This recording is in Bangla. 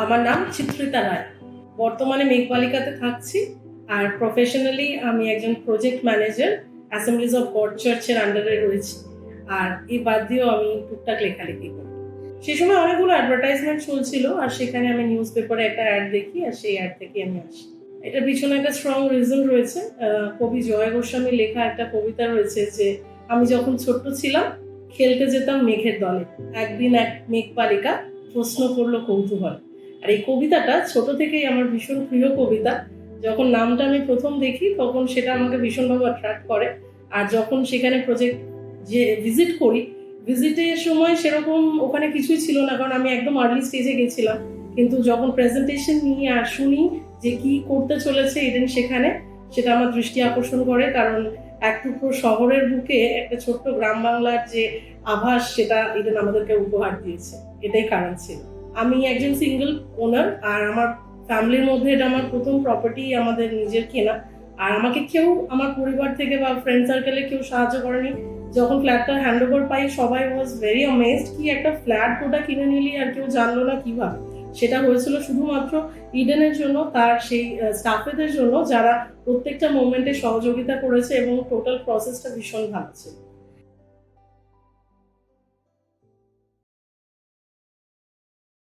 আমার নাম চিত্রিতা রায়। বর্তমানে মেঘবালিকাতে থাকছি, আর প্রফেশনালি আমি একজন project manager Assembly's of god চার্চের আন্ডারে রয়েছি। আর এই বাদ দিয়েও আমি টুকটাক লেখালেখি করি। সে সময় অনেকগুলো অ্যাডভার্টাইজমেন্ট চলছিল, আর সেখানে আমি নিউজ পেপারে একটা অ্যাড দেখি, আর সেই অ্যাড থেকে আমি আসি। এটার পিছনে একটা স্ট্রং রিজন রয়েছে। কবি জয় গোস্বামীর লেখা একটা কবিতা রয়েছে যে আমি যখন ছোট্ট ছিলাম খেলতে যেতাম মেঘের দলে, একদিন এক মেঘবালিকা প্রশ্ন করলো কৌতূহল। আর এই কবিতাটা ছোট থেকেই আমার ভীষণ প্রিয় কবিতা। যখন নামটা আমি প্রথম দেখি তখন সেটা আমাকে ভীষণভাবে অ্যাট্রাক্ট করে। আর যখন সেখানে প্রজেক্ট যে ভিজিট করি, ভিজিটের সময় সেরকম ওখানে কিছুই ছিল না, কারণ আমি একদম আর্লি স্টেজে গেছিলাম। কিন্তু যখন প্রেজেন্টেশন নিয়ে আর শুনি যে কি করতে চলেছে ইডেন সেখানে, সেটা আমার দৃষ্টি আকর্ষণ করে। কারণ এক টুকরো শহরের বুকে একটা ছোট্ট গ্রাম বাংলার যে আভাস, সেটা ইডেন আমাদেরকে উপহার দিয়েছে। এটাই কারণ ছিল। আমি একজন সিঙ্গেল ওনার, আর আমার ফ্যামিলির মধ্যে এটা আমার প্রথম প্রপার্টি, আমাদের নিজের কেনা। আর আমাকে কেউ আমার পরিবার থেকে বা ফ্রেন্ড সার্কেলে কেউ সাহায্য করেনি। যখন ফ্ল্যাটটা হ্যান্ড ওভার পাই সবাই ওয়াজ ভেরি অ্যামেজড, কি একটা ফ্ল্যাট ওটা কিনে নিলি আর কেউ জানলো না কিভাবে। সেটা হয়েছিল শুধুমাত্র ইডেনের জন্য, তার সেই স্টাফেদের জন্য যারা প্রত্যেকটা মোমেন্টে সহযোগিতা করেছে, এবং টোটাল প্রসেসটা ভীষণ ভালো ছিল।